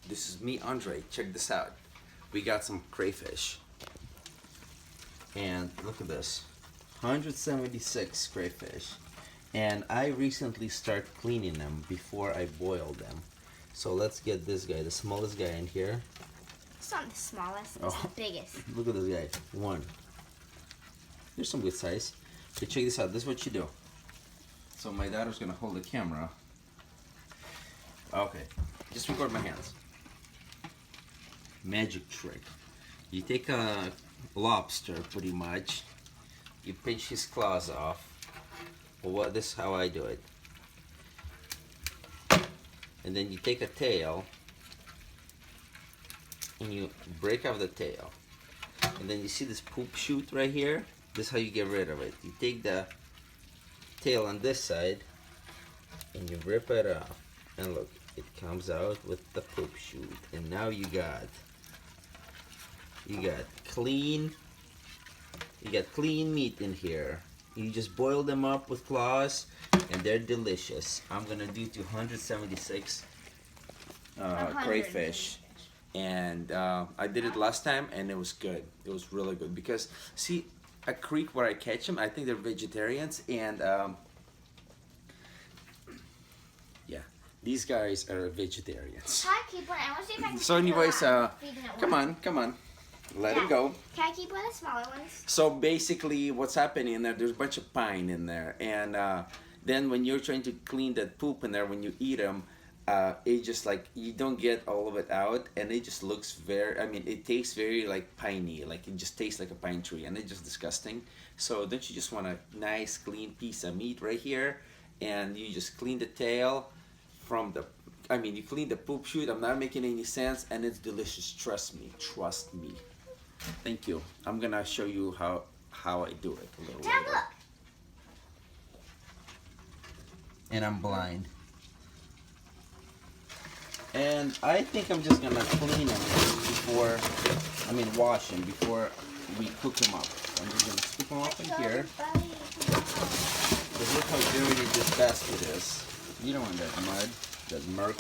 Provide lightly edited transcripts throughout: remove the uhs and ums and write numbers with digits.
This is me, Andre. Check this out. We got some crayfish. And look at this. 176 crayfish. And I recently started cleaning them before I boiled them. So let's get this guy, the smallest guy in here. It's not the smallest, it's the biggest. Look at this guy. One. There's some good size. Okay, check this out. This is what you do. So my daughter's gonna hold the camera. Okay, just record my hands. Magic trick. You take a lobster, pretty much. You pinch his claws off. Well, this is how I do it. And then you take a tail and you break off the tail. And then you see this poop chute right here? This is how you get rid of it. You take the tail on this side and you rip it off. And look, it comes out with the poop chute. And now you got clean meat in here. You just boil them up with claws and they're delicious. I'm gonna do 276 crayfish. And I did it last time and it was good. It was really good because see, a creek where I catch them, I think they're vegetarians, and yeah, these guys are vegetarians. Can I keep one? I want to see if I can So anyways, come on, let it go. Can I keep one of the smaller ones? So basically what's happening in there's a bunch of pine in there, and then when you're trying to clean that poop in there, when you eat them, it just like, you don't get all of it out, and it just looks very, I mean, it tastes very like piney, like it just tastes like a pine tree, and it's just disgusting. So don't you just want a nice clean piece of meat right here, and you just clean the tail from the, I mean, you clean the poop chute. I'm not making any sense, and it's delicious. Trust me. Thank you. I'm gonna show you how I do it a little Dad, later. look. And I'm blind. And I think I'm just gonna clean them before, I mean wash them before we cook them up. I'm just gonna scoop them up in here. Because look how dirty this basket is. You don't want that mud, that murk.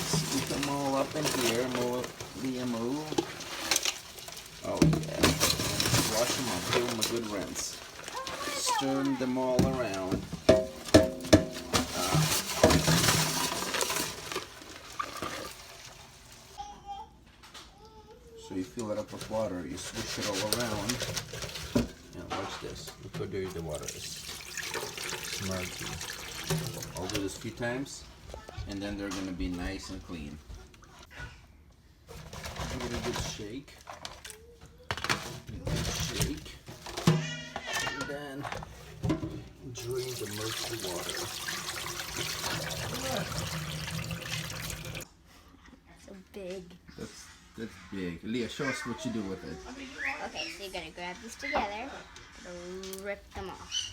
Scoop them all up in here, move. Oh yeah. Wash them up, give them a good rinse. Stir them all around. So you fill it up with water, you swish it all around. Now watch this. Look how dirty the water is. Smarty. I'll do this a few times, and then they're gonna be nice and clean. Give it a good shake. And then drain the murky water. So big. That's big. Leah, show us what you do with it. Okay, so you're gonna grab these together, rip them off.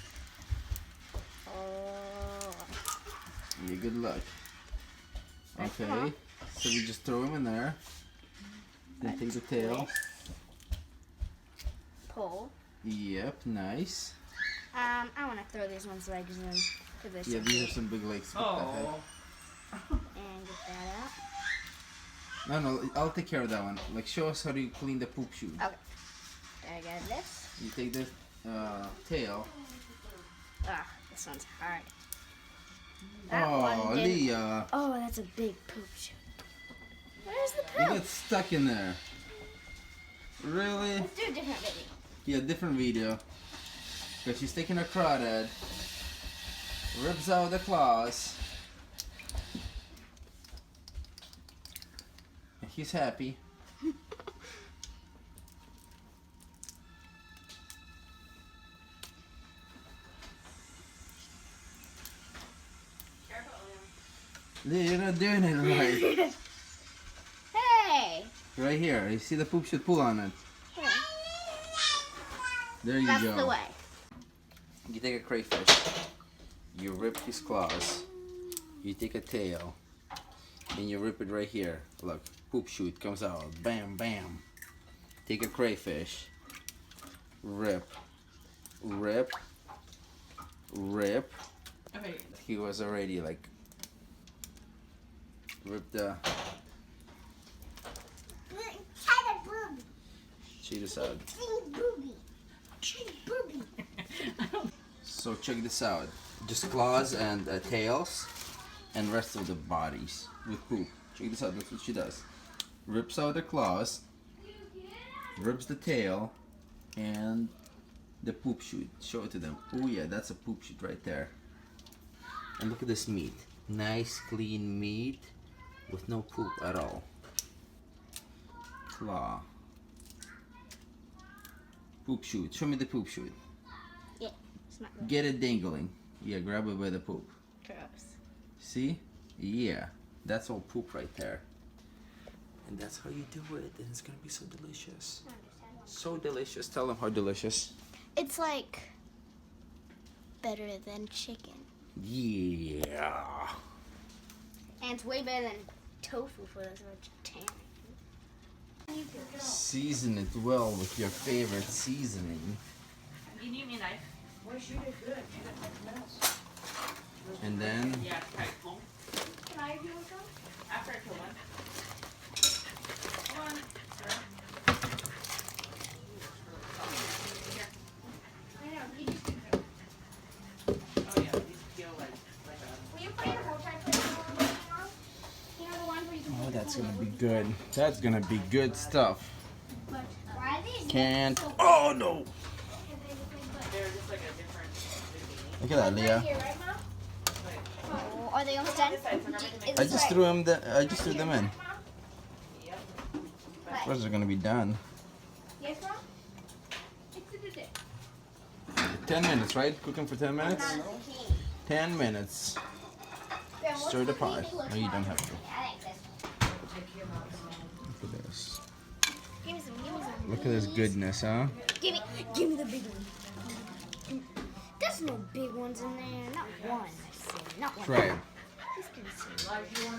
Oh. Yeah, good luck. Rip them Okay, off. so we just throw them in there. Then take the tail. Pull. Yep, nice. I want to throw these ones legs in. Yeah, these are some big legs. Oh. And get that out. No, I'll take care of that one. Like, show us how do you clean the poop chute. Okay. Then I got this. You take the tail. This one's hard. That Oh, one didn't- Leah. Oh, that's a big poop chute. Where's the You poop? got stuck in there. Really? Let's do a different video. Yeah, different video. Because she's taking a crawdad, rips out the claws, and he's happy. You're not doing it right. Hey! Right here, you see the poop should pull on it. Here. There you That's go. the way. You take a crayfish, you rip his claws, you take a tail, and you rip it right here. Look, poop chute comes out, bam, bam. Take a crayfish, rip, rip, rip. Okay, he was already like ripped the check this out. So check this out. Just claws and tails and rest of the bodies with poop. Check this out, that's what she does. Rips out the claws, rips the tail, and the poop chute. Show it to them. Oh yeah, that's a poop chute right there. And look at this meat. Nice clean meat with no poop at all. Claw. Poop chute. Show me the poop chute. Yeah, it's not good. Get it dangling. Yeah, grab it by the poop. Gross. See? Yeah. That's all poop right there. And that's how you do it. And it's gonna be so delicious. So delicious. Tell them how delicious. It's like better than chicken. Yeah. And it's way better than tofu for those vegetarians. Season it well with your favorite seasoning. You need me a knife? Well, she did good. She didn't make a mess. And then Yeah, okay, cool. Can I do it? After I kill one. Come on, sir. I know, you just do it. Oh yeah, these feel like a... Will you put in a whole tripod? You know the ones where you can oh, that's gonna be good. That's gonna be good stuff. But why are these Can't. so Oh no! They're just like a different zucchini. Look at that, Leah. here, right, Mom? Wait. Oh, are they almost done? This side, so remember to make I just threw him. I just threw them in. Yep. Of course, they're gonna be done. Yes, Mom? 10 minutes, right? Cooking for 10 minutes. 10 minutes. Stir the pot. No, you don't have to. Look at this. Give me some. Look at this goodness, huh? Give me the big one. There's no big ones in there. Not one. I see. Not one. Try it. Just gonna see.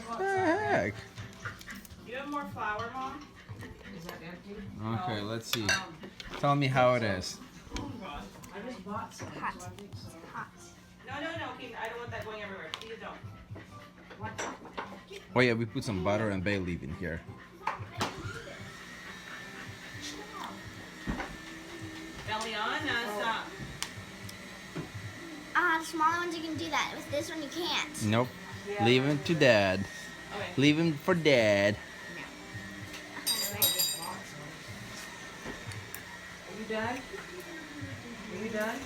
What the heck? You have more flour, Mom? Is that empty? Okay, let's see. Tell me how it is. I just bought some, so I Hot. think so. Hot. No, Keith, I don't want that going everywhere. Please don't. Oh yeah, we put some butter and bay leaf in here. Eliana, stop. The smaller ones you can do that. With this one you can't. Nope. Leave him to dad. Okay. Leave him for dad. Are you done? Are you done?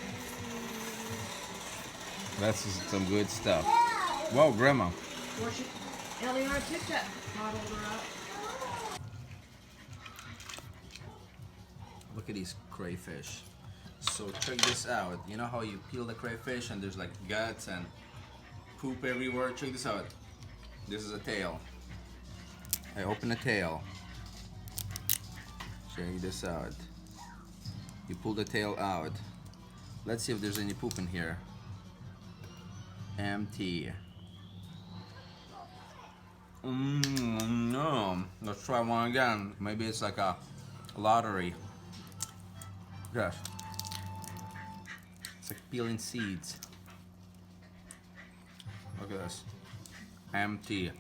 That's some good stuff. Whoa, Grandma. Well, Eliana, pick that pot holder up. Look at these crayfish. So check this out. You know how you peel the crayfish and there's like guts and poop everywhere? Check this out. This is a tail. I open the tail. Check this out. You pull the tail out. Let's see if there's any poop in here. Empty. No. Let's try one again. Maybe it's like a lottery. Gosh. It's like peeling seeds. Look at this. Empty.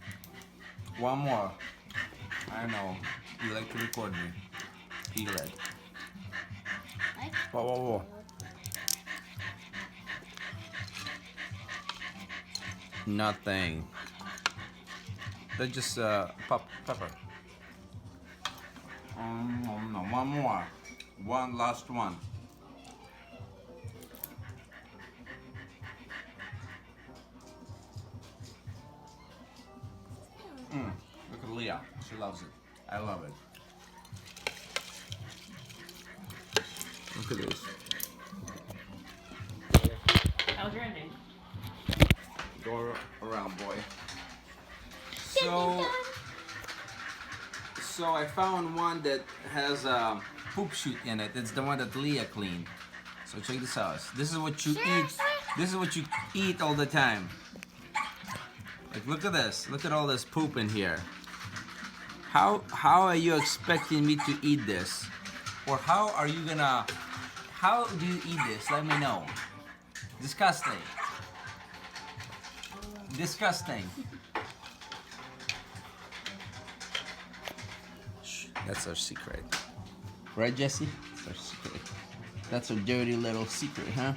One more. I know. You like to record me. Peel it. Whoa, whoa, whoa. Nothing. That's just pepper. No, one more. One last one. Look at Leah. She loves it. I love it. Look at this. How's your ending? Go around, boy. So I found one that has a poop chute in it. It's the one that Leah cleaned. So check this out. This is what you eat. This is what you eat all the time. Like, look at this. Look at all this poop in here. How are you expecting me to eat this? Or how do you eat this? Let me know. Disgusting. Disgusting. Shh, that's our secret. Right, Jesse? That's our secret. That's our dirty little secret, huh?